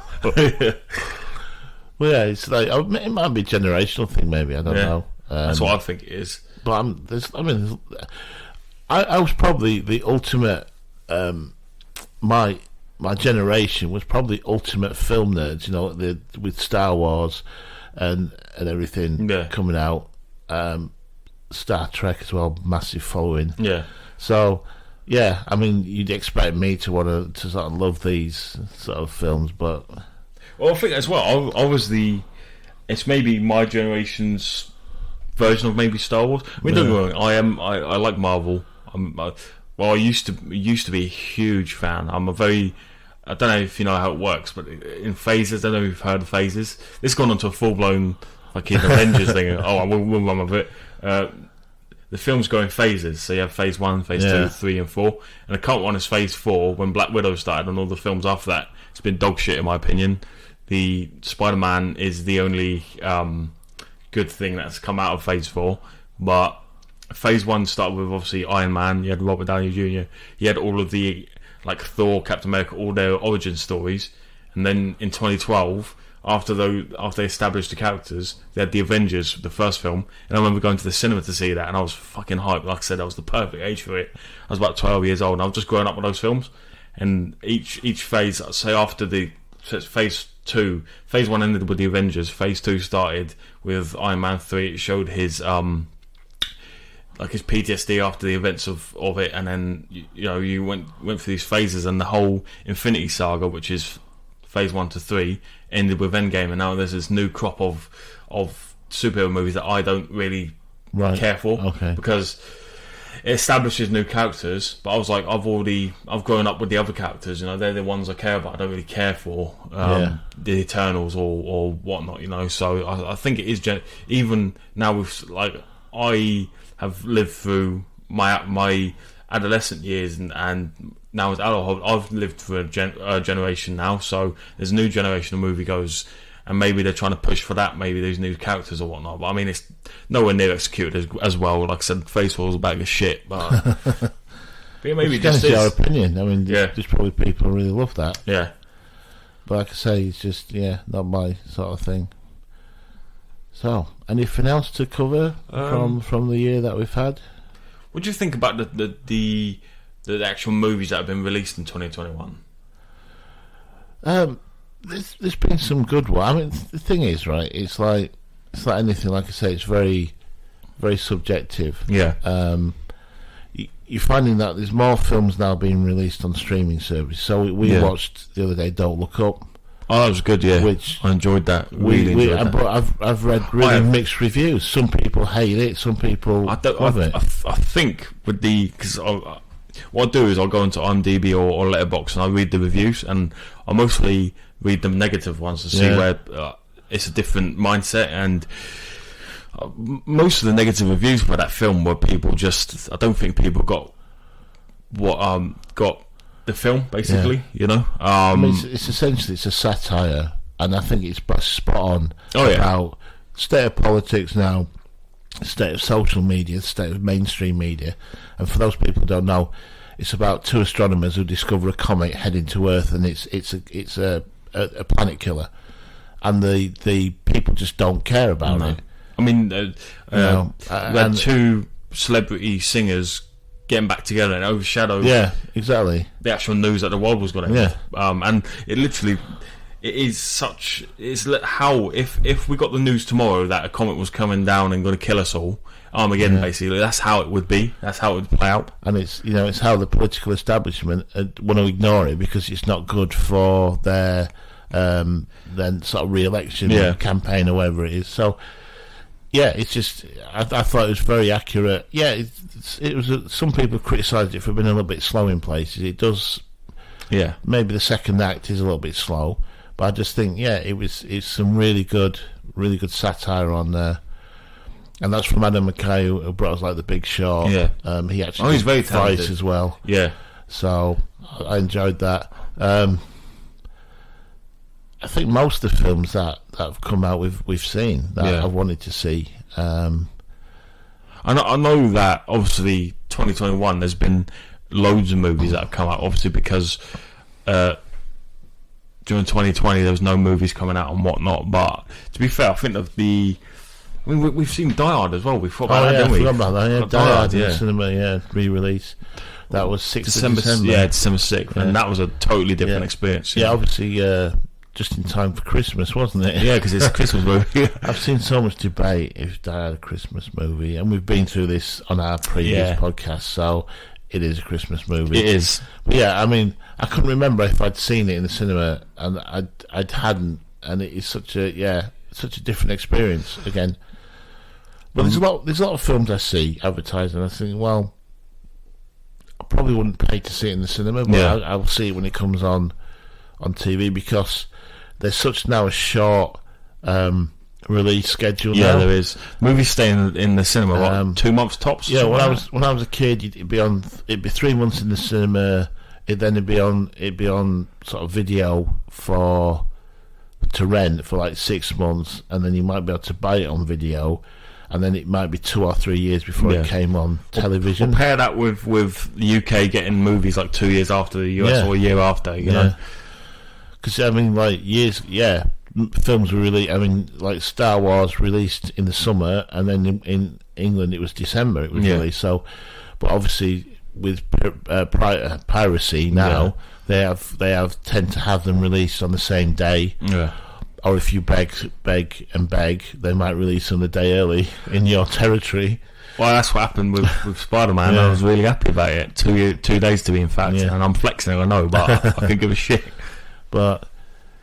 Speaker 1: Well, yeah, it's like it might be a generational thing. Maybe I don't know.
Speaker 2: That's what I think it is.
Speaker 1: But I was probably the ultimate. My generation was probably ultimate film nerds. You know, with Star Wars and everything coming out. Star Trek as well, massive following. Yeah. So, yeah, I mean, you'd expect me to want to sort of love these sort of films, but.
Speaker 2: Well, I think as well, it's maybe my generation's version of maybe Star Wars. I mean, don't get me wrong, I like Marvel. I used to be a huge fan. I don't know if you know how it works, but in phases, I don't know if you've heard of phases. This has gone on to a full-blown fucking Avengers thing. Oh, I will run with it. The films go in phases, so you have phase 1, phase 2, 3 and 4, and the current one is phase 4 when Black Widow started, and all the films after that, it's been dog shit in my opinion. The Spiderman is the only good thing that's come out of phase 4, but phase 1 started with obviously Iron Man, you had Robert Downey Jr., you had all of the like Thor, Captain America, all their origin stories, and then in 2012 after they established the characters, they had the Avengers, the first film, and I remember going to the cinema to see that, and I was fucking hyped. Like I said, I was the perfect age for it. I was about 12 years old, and I was just growing up with those films. And each phase, say after phase 2, phase 1 ended with the Avengers, phase 2 started with Iron Man 3. It showed his his PTSD after the events of it, and then you went through these phases, and the whole Infinity Saga, which is phase 1 to 3, ended with Endgame, and now there's this new crop of superhero movies that I don't really care for, because it establishes new characters, but I was like, I've grown up with the other characters, they're the ones I care about. I don't really care for the Eternals or whatnot, so I think it is even now with I have lived through my adolescent years and now as adulthood, I've lived through a generation now, so there's a new generation of moviegoers, and maybe they're trying to push for that, maybe these new characters or whatnot, but I mean, it's nowhere near executed as well. Like I said, Phase 4 was a bag of shit, but maybe just
Speaker 1: your opinion. I mean, there's probably people who really love that.
Speaker 2: Yeah.
Speaker 1: But like I say, it's just, not my sort of thing. So, anything else to cover from the year that we've had?
Speaker 2: What do you think about the actual movies that have been released in 2021?
Speaker 1: There's been some good ones. I mean, the thing is, right? It's like anything. Like I say, it's very, very subjective.
Speaker 2: Yeah.
Speaker 1: You're finding that there's more films now being released on streaming services. So we watched the other day Don't Look Up.
Speaker 2: Oh, that was good. Yeah,
Speaker 1: which
Speaker 2: I enjoyed that. Really enjoyed that.
Speaker 1: But I've read really mixed reviews. Some people hate it. Some people love it.
Speaker 2: I think with because what I do is I'll go into IMDb or Letterboxd and I read the reviews, and I mostly read the negative ones to see where it's a different mindset. And most of the negative reviews for that film were people just. I don't think people got the film basically.
Speaker 1: I mean, it's essentially a satire, and I think it's spot on about state of politics now, state of social media, state of mainstream media. And for those people who don't know, it's about two astronomers who discover a comet heading to Earth, and it's a planet killer, and the people just don't care about it.
Speaker 2: I mean, we had two celebrity singers getting back together and overshadowed the actual news that the world was going to have. And it literally, it's how if we got the news tomorrow that a comet was coming down and going to kill us all, Armageddon, basically, that's how it would be, that's how it would play out.
Speaker 1: And it's it's how the political establishment want to ignore it because it's not good for their then sort of re-election campaign or whatever it is. So it's just I thought it was very accurate. It was some people criticised it for being a little bit slow in places. It does maybe the second act is a little bit slow, but I just think it's some really good satire on there. And that's from Adam McKay, who brought us like The Big Short. He actually
Speaker 2: he's very talented
Speaker 1: as well. So I enjoyed that. I think most of the films that have come out we've seen that I wanted to see.
Speaker 2: I know that obviously 2021 there's been loads of movies that have come out, obviously because during 2020 there was no movies coming out and whatnot. But to be fair, I think we've seen Die Hard as well. We forgot about that, didn't we?
Speaker 1: I forgot about that. Yeah, Die Hard in the cinema, re-release. That was 6th December.
Speaker 2: Yeah, December 6th, and that was a totally different experience.
Speaker 1: Yeah, obviously, just in time for Christmas, wasn't it?
Speaker 2: Yeah, because it's a Christmas movie.
Speaker 1: I've seen so much debate if Die Hard a Christmas movie, and we've been through this on our previous podcast, so it is a Christmas movie.
Speaker 2: It is.
Speaker 1: But yeah, I mean, I couldn't remember if I'd seen it in the cinema, and I hadn't, and it is such a different experience again. But there's a lot of films I see advertised, and I think, well, I probably wouldn't pay to see it in the cinema, but I'll see it when it comes on TV, because there's such now a short release schedule.
Speaker 2: Yeah,
Speaker 1: now.
Speaker 2: there is. Movies stay in the cinema 2 months tops.
Speaker 1: Yeah, when I was a kid, it'd be 3 months in the cinema. It'd be on sort of video to rent for like 6 months, and then you might be able to buy it on video. And then it might be 2 or 3 years before it came on television.
Speaker 2: We'll pair that with the UK getting movies like 2 years after the US or a year after, you know?
Speaker 1: Because, I mean, like, films were really... I mean, like, Star Wars released in the summer, and then in England it was December it was released. So, but obviously, with piracy now, they tend to have them released on the same day.
Speaker 2: Yeah.
Speaker 1: Or if you beg, they might release them a day early in your territory.
Speaker 2: Well, that's what happened with Spiderman. I was really happy about it. 2 days to be, in fact. And I'm flexing, I know, but I couldn't give a shit.
Speaker 1: But,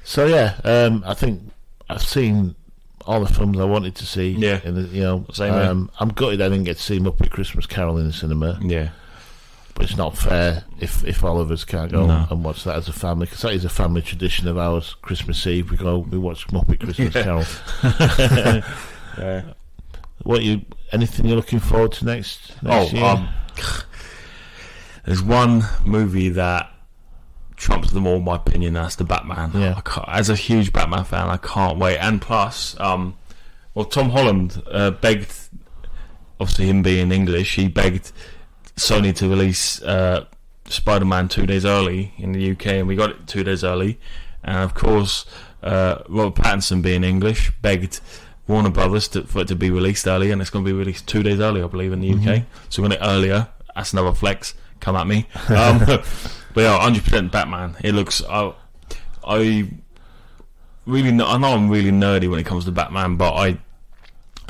Speaker 1: so I think I've seen all the films I wanted to see.
Speaker 2: Yeah.
Speaker 1: Same I'm gutted I didn't get to see Muppet Christmas Carol in the cinema.
Speaker 2: Yeah.
Speaker 1: But it's not fair if all of us can't go and watch that as a family, because that is a family tradition of ours. Christmas Eve we watch Muppet Christmas Carol. Anything you're looking forward to next year?
Speaker 2: There's one movie that trumps them all, in my opinion. That's the Batman. As a huge Batman fan, I can't wait. And plus, Tom Holland begged, obviously him being English, he begged Sony to release Spider-Man 2 days early in the UK, and we got it 2 days early. And of course, Robert Pattinson, being English, begged Warner Brothers for it to be released early, and it's going to be released 2 days early, I believe, in the UK. So we got it earlier. That's another flex. Come at me. But 100% Batman. It looks. I know I'm really nerdy when it comes to Batman, but I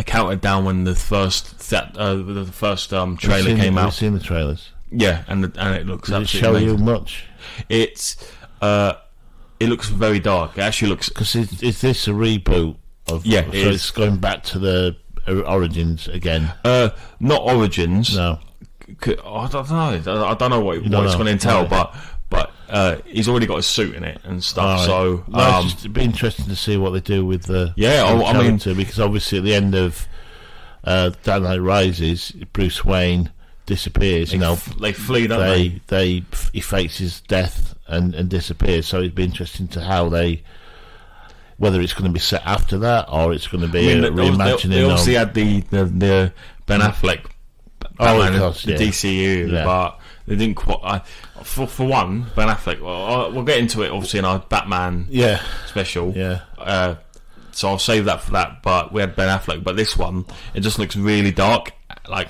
Speaker 2: counted down when the first trailer came out.
Speaker 1: Have you seen the trailers?
Speaker 2: Yeah, and it looks
Speaker 1: Did
Speaker 2: absolutely
Speaker 1: it show
Speaker 2: amazing.
Speaker 1: You much?
Speaker 2: It looks very dark. It actually looks...
Speaker 1: Because is this a reboot of...
Speaker 2: Yeah,
Speaker 1: it's going back to the origins again?
Speaker 2: Not origins.
Speaker 1: No.
Speaker 2: I don't know. I don't know what it's going to entail, but he's already got a suit in it and stuff. Right. So
Speaker 1: it'd be interesting to see what they do with the
Speaker 2: character,
Speaker 1: because obviously at the end of Dark Knight Rises, Bruce Wayne disappears.
Speaker 2: They flee, don't they?
Speaker 1: He fakes his death and disappears. So it'd be interesting to how whether it's going to be set after that or it's going to be a reimagining.
Speaker 2: They obviously had the Ben Affleck. Batman, the DCU, but they didn't quite. For one, Ben Affleck. Well, we'll get into it obviously in our Batman special.
Speaker 1: Yeah.
Speaker 2: So I'll save that for that. But we had Ben Affleck, but this one it just looks really dark. Like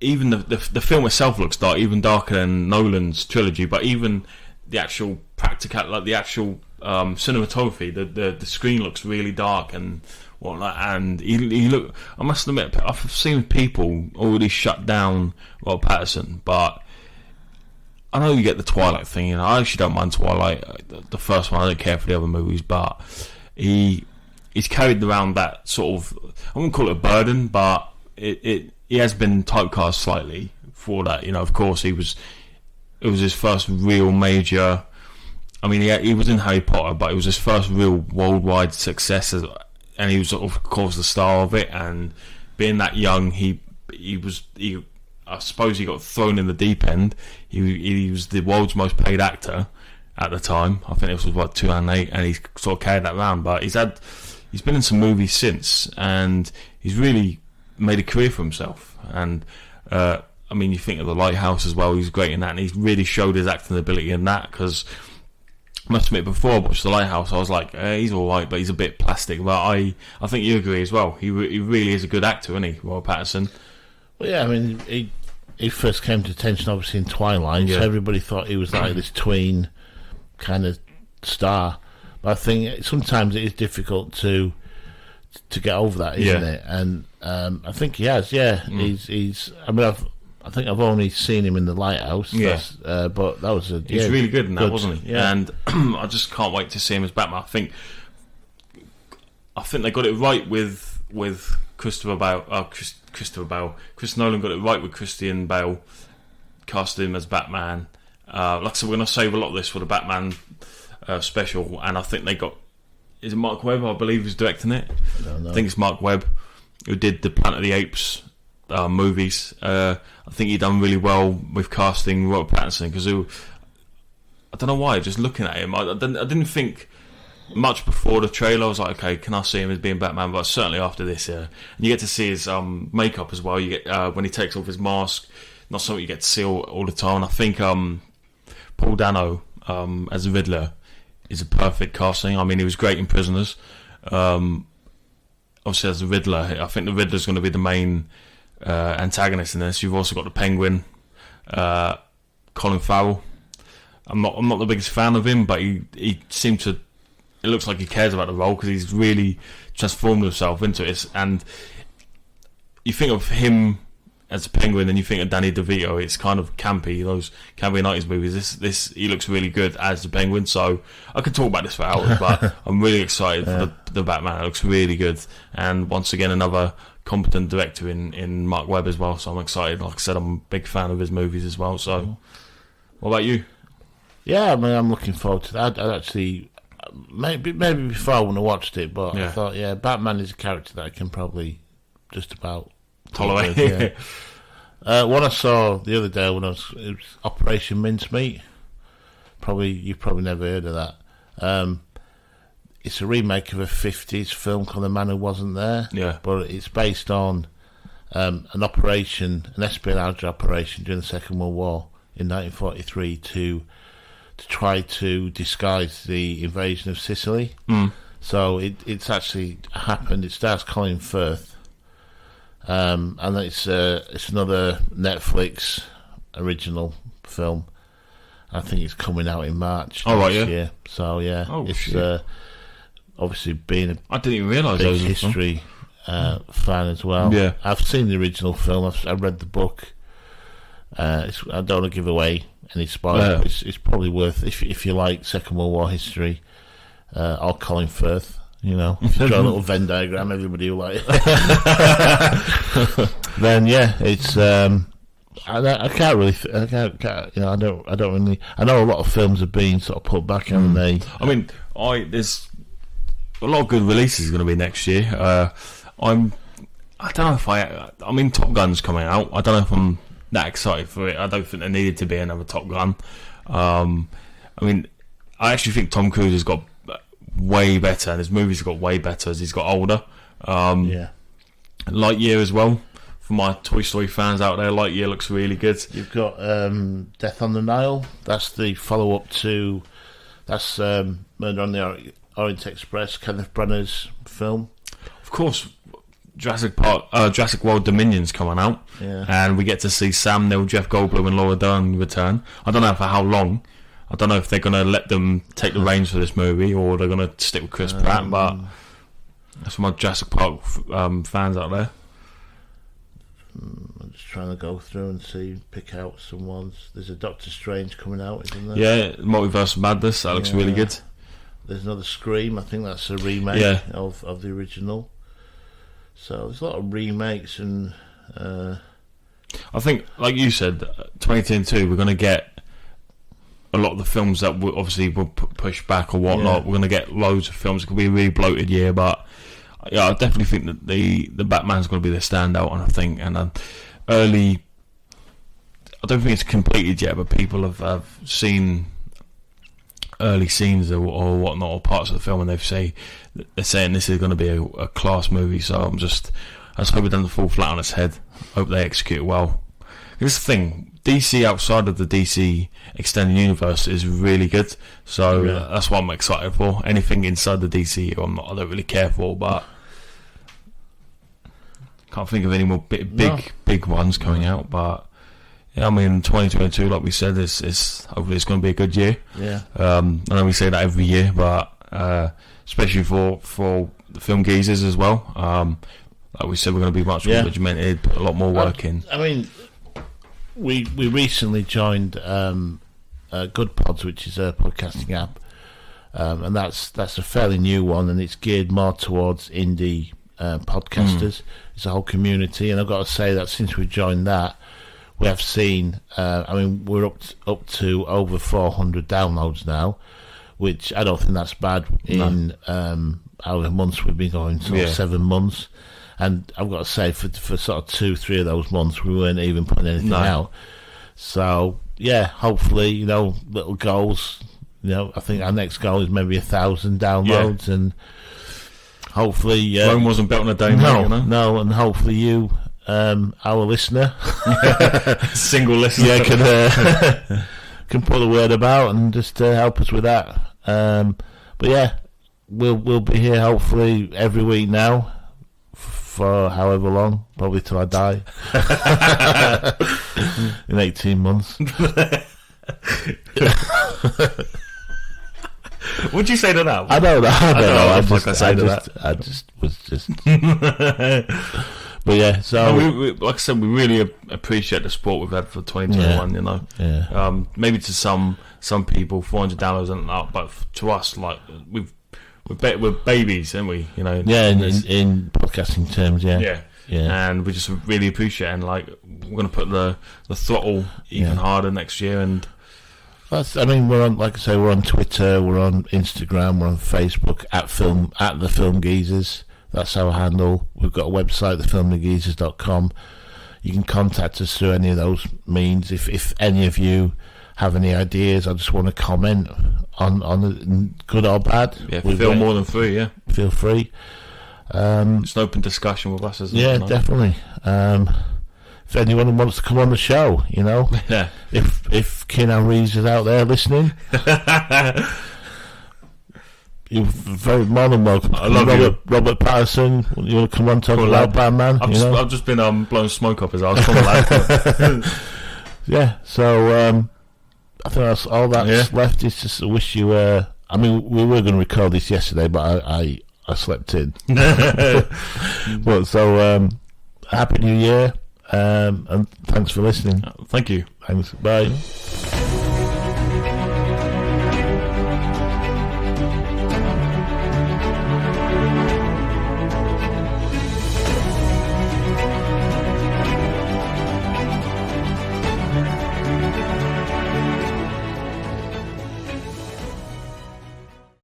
Speaker 2: even the film itself looks dark, even darker than Nolan's trilogy. But even the actual cinematography, the screen looks really dark and. And he look. I must admit, I've seen people already shut down Robert Pattinson, but I know you get the Twilight thing. I actually don't mind Twilight, the first one. I don't care for the other movies, but he's carried around that sort of. I wouldn't call it a burden, but he has been typecast slightly for that. Of course, it was his first real major. I mean, he was in Harry Potter, but it was his first real worldwide success. And he was, of course, the star of it. And being that young, I suppose he got thrown in the deep end. He was the world's most paid actor, at the time. I think it was about 2008, and he sort of carried that around. But he's been in some movies since, and he's really made a career for himself. And I mean, you think of The Lighthouse as well. He's great in that, and he's really showed his acting ability in that. Because I must admit, before I watched The Lighthouse, I was like, he's all right, but he's a bit plastic. But I think you agree as well. He really is a good actor, isn't he, Robert Pattinson?
Speaker 1: Well, yeah, I mean, he first came to attention obviously in Twilight, so everybody thought he was like this tween kind of star. But I think sometimes it is difficult to get over that, isn't it? And I think he has. He's. I mean, I think I've only seen him in The Lighthouse. But that was
Speaker 2: he's really good in that, wasn't he?
Speaker 1: Yeah.
Speaker 2: And I just can't wait to see him as Batman. I think they got it right with Christopher Bale. Chris Nolan got it right with Christian Bale, casted him as Batman. Like I said, we're going to save a lot of this for the Batman special, and I think they got. Is it Mark Webb? I believe is directing it. I think it's Mark Webb who did the Planet of the Apes movies. I think he done really well with casting Robert Pattinson, because I don't know why. Just looking at him, I didn't think much before the trailer. I was like, okay, can I see him as being Batman? But certainly after this, and you get to see his makeup as well. You get when he takes off his mask. Not something you get to see all the time. And I think Paul Dano as the Riddler is a perfect casting. I mean, he was great in Prisoners. Obviously, as the Riddler, I think the Riddler's going to be the main antagonist in this. You've also got the Penguin, Colin Farrell. I'm not the biggest fan of him, but he seemed to. It looks like he cares about the role, because he's really transformed himself into it. And you think of him as a Penguin, and you think of Danny DeVito. It's kind of campy, those campy 90s movies. This he looks really good as the Penguin. So I could talk about this for hours, but I'm really excited for the Batman. It looks really good, and once again another competent director in Mark Webb as well. So I'm excited. Like I said, I'm a big fan of his movies as well. So, what about you?
Speaker 1: Yeah, I mean, I'm looking forward to that. I'd actually. Maybe before I wouldn't have watched it, but I thought, Batman is a character that I can probably just about
Speaker 2: tolerate.
Speaker 1: What I saw the other day it was Operation Mincemeat. You've probably never heard of that. It's a remake of a 50s film called The Man Who Wasn't There.
Speaker 2: Yeah,
Speaker 1: but it's based on an espionage operation during the Second World War in 1943 to try to disguise the invasion of Sicily. So it's actually happened. It stars Colin Firth, and it's another Netflix original film. I think it's coming out in March next year. So it's obviously being
Speaker 2: I didn't even realise
Speaker 1: big history fan as well.
Speaker 2: Yeah,
Speaker 1: I've seen the original film. I've read the book. I don't want to give away any spoilers. But it's probably worth if you like Second World War history, or Colin Firth. You know, if you draw a little Venn diagram, everybody will like it. Then it's. I can't really. I can't. You know, I don't really. I know a lot of films have been sort of put back, haven't they?
Speaker 2: I mean, there's a lot of good releases going to be next year. I don't know if I mean, Top Gun's coming out. I don't know if I'm that excited for it. I don't think there needed to be another Top Gun. I mean, I actually think Tom Cruise has got way better, and his movies have got way better as he's got older. Lightyear as well. For my Toy Story fans out there, Lightyear looks really good.
Speaker 1: You've got Death on the Nile. That's the follow-up to Murder on the Orient Express, Kenneth Branagh's film.
Speaker 2: Of course, Jurassic World Dominion's coming out, and we get to see Sam Neill, Jeff Goldblum, and Laura Dern return. I don't know for how long. I don't know if they're going to let them take the reins for this movie, or they're going to stick with Chris Pratt. But that's for my Jurassic Park fans out there.
Speaker 1: I'm just trying to go through and pick out some ones. There's a Doctor Strange coming out, isn't there?
Speaker 2: Yeah, Multiverse of Madness. That looks really good.
Speaker 1: There's another Scream. I think that's a remake of the original. So there's a lot of remakes, and
Speaker 2: I think, like you said, 2022 we're going to get a lot of the films that obviously will push back or whatnot. We're going to get loads of films. It could be a really bloated year, but I definitely think that the Batman's going to be the standout. And I think early, I don't think it's completed yet, but people have seen early scenes or whatnot, or parts of the film, and they're saying this is going to be a class movie. So I just hope it doesn't fall flat on its head. Hope they execute it well. This is the thing, DC outside of the DC extended universe is really good. So that's what I'm excited for. Anything inside the DC, I don't really care for, but can't think of any more big ones coming out. But yeah, I mean, 2022, like we said, is hopefully it's going to be a good year.
Speaker 1: Yeah.
Speaker 2: I know we say that every year, but especially for the film geezers as well. Like we said, we're going to be much more regimented, put a lot more work in.
Speaker 1: I mean, we recently joined Good Pods, which is a podcasting app, and that's a fairly new one, and it's geared more towards indie podcasters. It's a whole community, and I've got to say that since we joined that, we have seen. I mean, we're up to over 400 downloads now, which I don't think that's bad in however months we've been going, 7 months. And I've got to say, for sort of 2-3 of those months, we weren't even putting anything out. So yeah, hopefully, little goals. I think our next goal is maybe 1,000 downloads, and hopefully
Speaker 2: Rome wasn't built on a day.
Speaker 1: No, and hopefully you, our listener,
Speaker 2: single listener,
Speaker 1: can put the word about and just help us with that. But yeah, we'll be here hopefully every week now. For however long, probably till I die in 18 months.
Speaker 2: What'd you say to that?
Speaker 1: I don't know. I just was. But yeah, so
Speaker 2: we, like I said, we really appreciate the support we've had for 2021.
Speaker 1: Yeah.
Speaker 2: Maybe to some people, 400 downloads and up, but to us, like we're babies, aren't we?
Speaker 1: Yeah, in podcasting terms, yeah.
Speaker 2: And we just really appreciate it, and like we're going to put the throttle even harder next year. And
Speaker 1: we're on, like I say, we're on Twitter, we're on Instagram, we're on Facebook at the Film Geezers. That's our handle. We've got a website, thefilmthegeezers.com. You can contact us through any of those means. If any of you have any ideas, I just want to comment on good or bad.
Speaker 2: Yeah, feel more than free. Yeah,
Speaker 1: feel free.
Speaker 2: It's an open discussion with us, isn't it?
Speaker 1: Yeah, definitely. If anyone wants to come on the show,
Speaker 2: yeah.
Speaker 1: If Keanu Reeves is out there listening, you're very more than welcome.
Speaker 2: I love
Speaker 1: Robert Patterson. You want to come on talk about Batman?
Speaker 2: I've just been blowing smoke up his ass. Come on, lad.
Speaker 1: Yeah. So I think that's all that's left. Is just to wish you. I mean, we were going to record this yesterday, but I slept in. But so Happy New Year, and thanks for listening.
Speaker 2: Thank you.
Speaker 1: Thanks. Bye.